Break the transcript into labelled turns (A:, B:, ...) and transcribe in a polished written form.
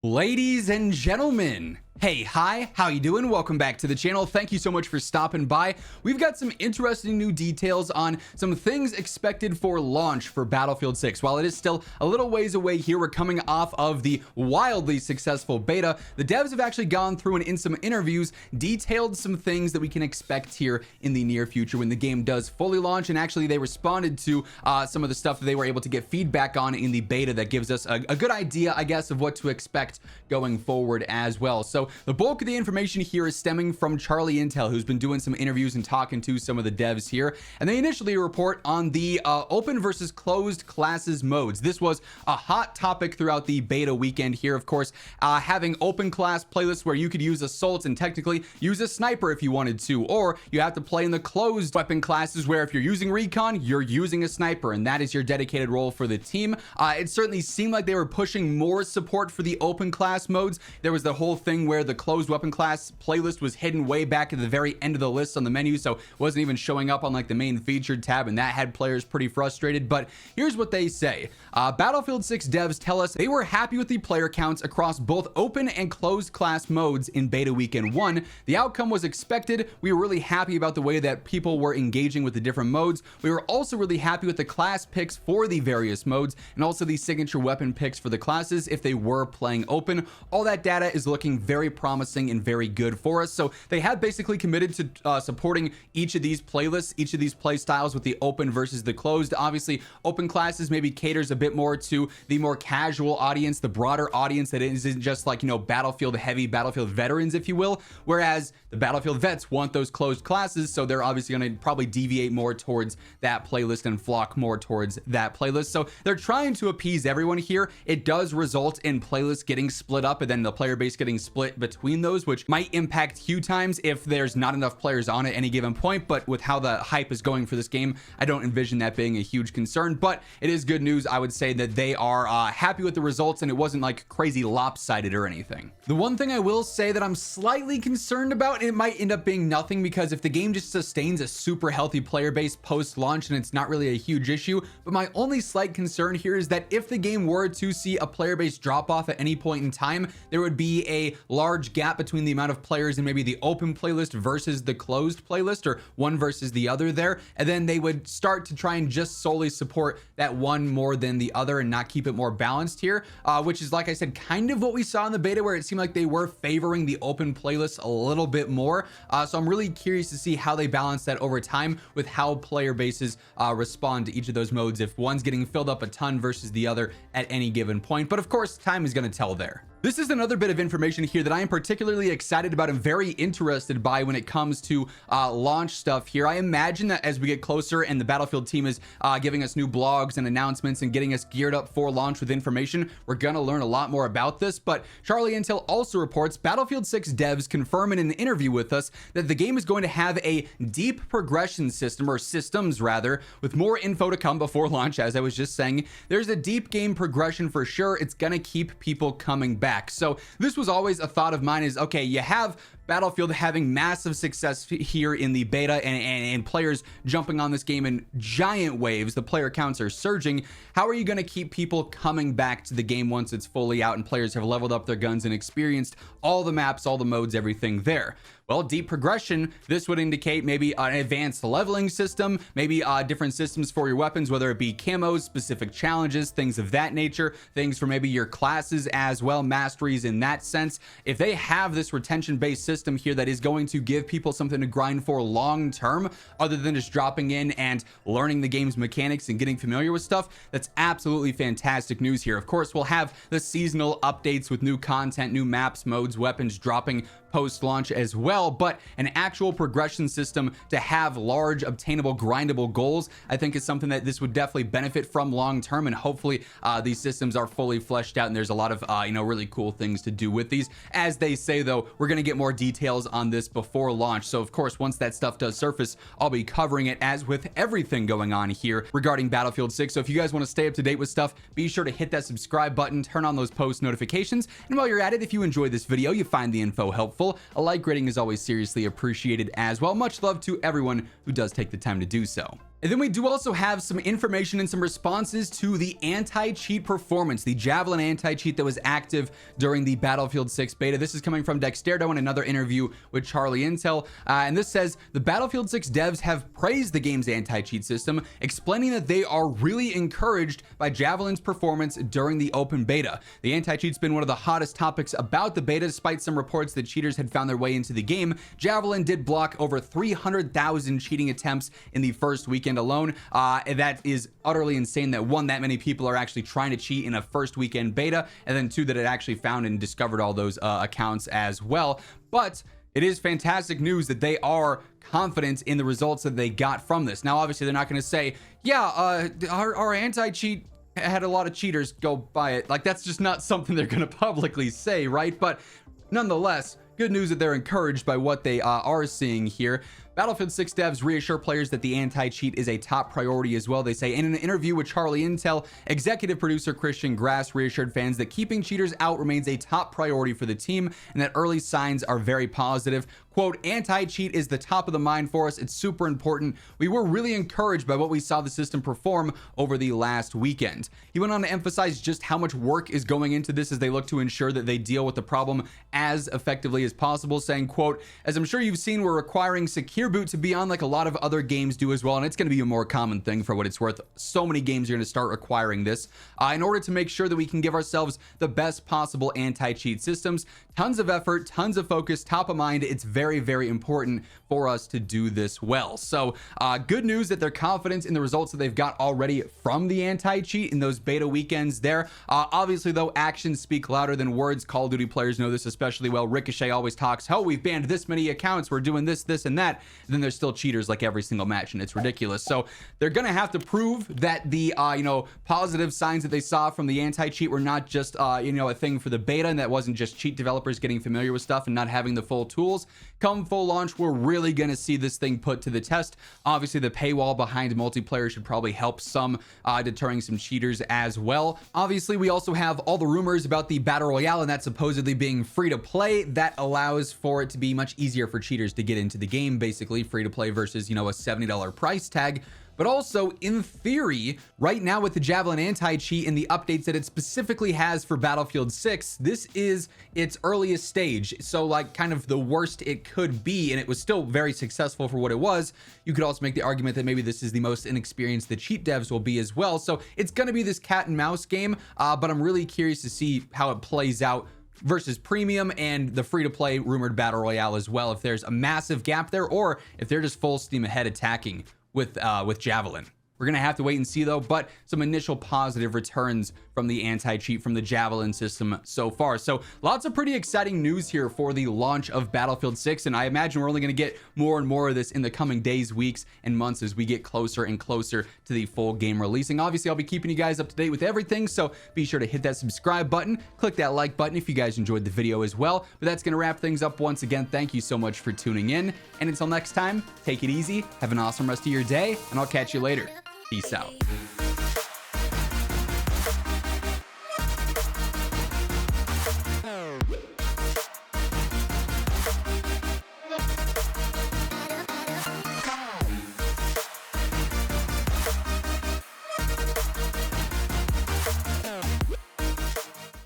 A: Ladies and gentlemen, hey, hi, how you doing? Welcome back to the channel. Thank you so much for stopping by. We've got some interesting new details on some things expected for launch for Battlefield 6. While it is still a little ways away here, we're coming off of the wildly successful beta. The devs have actually gone through and in some interviews detailed some things that we can expect here in the near future when the game does fully launch. And actually they responded to some of the stuff that they were able to get feedback on in the beta that gives us a good idea, I guess, of what to expect going forward as well. So the bulk of the information here is stemming from Charlie Intel, who's been doing some interviews and talking to some of the devs here. And they initially report on the open versus closed classes modes. This was a hot topic throughout the beta weekend here. Of course, having open class playlists where you could use assault and technically use a sniper if you wanted to, or you have to play in the closed weapon classes where if you're using recon, you're using a sniper, and that is your dedicated role for the team. It certainly seemed like they were pushing more support for the open class modes. There was the whole thing where the closed weapon class playlist was hidden way back at the very end of the list on the menu, so it wasn't even showing up on like the main featured tab, and that had players pretty frustrated. But here's what they say. Battlefield 6 devs tell us they were happy with the player counts across both open and closed class modes in beta weekend 1. The outcome was expected. We were really happy about the way that people were engaging with the different modes. We were also really happy with the class picks for the various modes and also the signature weapon picks for the classes if they were playing open. All that data is looking very promising and very good for us. So they have basically committed to supporting each of these playlists, each of these play styles with the open versus the closed. Obviously, open classes maybe caters a bit more to the more casual audience, the broader audience that isn't just like, you know, Battlefield heavy, Battlefield veterans, if you will. Whereas the Battlefield vets want those closed classes, so they're obviously going to probably deviate more towards that playlist and flock more towards that playlist. So they're trying to appease everyone here. It does result in playlists getting split up and then the player base getting split between those, which might impact queue times if there's not enough players on at any given point. But with how the hype is going for this game, I don't envision that being a huge concern. But it is good news, I would say, that they are happy with the results and it wasn't like crazy lopsided or anything. The one thing I will say that I'm slightly concerned about, it might end up being nothing, because if the game just sustains a super healthy player base post-launch, and it's not really a huge issue, but my only slight concern here is that if the game were to see a player base drop off at any point in time, there would be a large gap between the amount of players in maybe the open playlist versus the closed playlist, or one versus the other there, and then they would start to try and just solely support that one more than the other and not keep it more balanced here, which is, like I said, kind of what we saw in the beta, where it seemed like they were favoring the open playlist a little bit more. So I'm really curious to see how they balance that over time with how player bases respond to each of those modes, if one's getting filled up a ton versus the other at any given point. But of course, time is going to tell there. This is another bit of information here that I am particularly excited about and very interested by when it comes to launch stuff here. I imagine that as we get closer and the Battlefield team is giving us new blogs and announcements and getting us geared up for launch with information, we're going to learn a lot more about this. But Charlie Intel also reports Battlefield 6 devs confirm in an interview with us that the game is going to have a deep progression system, or systems rather, with more info to come before launch. As I was just saying, there's a deep game progression for sure. It's going to keep people coming back. So this was always a thought of mine, is okay, you have Battlefield having massive success here in the beta and players jumping on this game in giant waves. The player counts are surging. How are you going to keep people coming back to the game once it's fully out and players have leveled up their guns and experienced all the maps, all the modes, everything there? Well, deep progression, this would indicate maybe an advanced leveling system, maybe different systems for your weapons, whether it be camos, specific challenges, things of that nature, things for maybe your classes as well, masteries in that sense. If they have this retention-based system here that is going to give people something to grind for long term, other than just dropping in and learning the game's mechanics and getting familiar with stuff, that's absolutely fantastic news here. Of course, we'll have the seasonal updates with new content, new maps, modes, weapons dropping post-launch as well, but an actual progression system to have large, obtainable, grindable goals, I think is something that this would definitely benefit from long term, and hopefully these systems are fully fleshed out and there's a lot of really cool things to do with these. As they say though, we're going to get more details on this before launch, so of course once that stuff does surface, I'll be covering it, as with everything going on here regarding Battlefield 6. So if you guys want to stay up to date with stuff, be sure to hit that subscribe button, turn on those post notifications, and while you're at it, if you enjoyed this video, you find the info helpful, a like rating is always seriously appreciated as well. Much love to everyone who does take the time to do so. And then we do also have some information and some responses to the anti-cheat performance, the Javelin anti-cheat that was active during the Battlefield 6 beta. This is coming from Dexterdo in another interview with Charlie Intel. And this says, the Battlefield 6 devs have praised the game's anti-cheat system, explaining that they are really encouraged by Javelin's performance during the open beta. The anti-cheat's been one of the hottest topics about the beta, despite some reports that cheaters had found their way into the game. Javelin did block over 300,000 cheating attempts in the first weekend alone. That is utterly insane that one, that many people are actually trying to cheat in a first weekend beta, and then two, that it actually found and discovered all those accounts as well. But it is fantastic news that they are confident in the results that they got from this. Now, obviously, they're not going to say, yeah, our anti-cheat had a lot of cheaters go by it. Like, that's just not something they're going to publicly say, right? But nonetheless, good news that they're encouraged by what they are seeing here. Battlefield 6 devs reassure players that the anti-cheat is a top priority as well. They say in an interview with Charlie Intel, executive producer Christian Grass reassured fans that keeping cheaters out remains a top priority for the team and that early signs are very positive. Quote, anti-cheat is the top of the mind for us. It's super important. We were really encouraged by what we saw the system perform over the last weekend. He went on to emphasize just how much work is going into this as they look to ensure that they deal with the problem as effectively as possible, saying, quote, as I'm sure you've seen, we're requiring secure boot to be on like a lot of other games do as well, and it's going to be a more common thing for what it's worth. So many games are going to start requiring this in order to make sure that we can give ourselves the best possible anti-cheat systems. Tons of effort, tons of focus, top of mind. It's very, very important for us to do this well. So good news that they're confident in the results that they've got already from the anti-cheat in those beta weekends there. Obviously, though, actions speak louder than words. Call of Duty players know this especially well. Ricochet always talks, oh, we've banned this many accounts, we're doing this, this, and that. And then there's still cheaters like every single match, and it's ridiculous. So they're gonna have to prove that the positive signs that they saw from the anti-cheat were not just a thing for the beta, and that wasn't just cheat developers getting familiar with stuff and not having the full tools. Come full launch, we're really gonna see this thing put to the test. Obviously, the paywall behind multiplayer should probably help some deterring some cheaters as well. Obviously, we also have all the rumors about the battle royale and that supposedly being free to play. That allows for it to be much easier for cheaters to get into the game, basically free to play versus a $70 price tag. But also, in theory, right now with the Javelin anti-cheat and the updates that it specifically has for Battlefield 6, this is its earliest stage. So like kind of the worst it could be, and it was still very successful for what it was. You could also make the argument that maybe this is the most inexperienced the cheat devs will be as well. So it's going to be this cat and mouse game, but I'm really curious to see how it plays out versus premium and the free-to-play rumored battle royale as well, if there's a massive gap there or if they're just full steam ahead attacking with Javelin. We're gonna have to wait and see though, but some initial positive returns from the anti-cheat from the Javelin system so far. So lots of pretty exciting news here for the launch of Battlefield 6, and I imagine we're only gonna get more and more of this in the coming days, weeks, and months as we get closer and closer to the full game releasing. Obviously, I'll be keeping you guys up to date with everything, so be sure to hit that subscribe button, click that like button if you guys enjoyed the video as well. But that's gonna wrap things up once again. Thank you so much for tuning in, and until next time, take it easy, have an awesome rest of your day, and I'll catch you later. Peace out.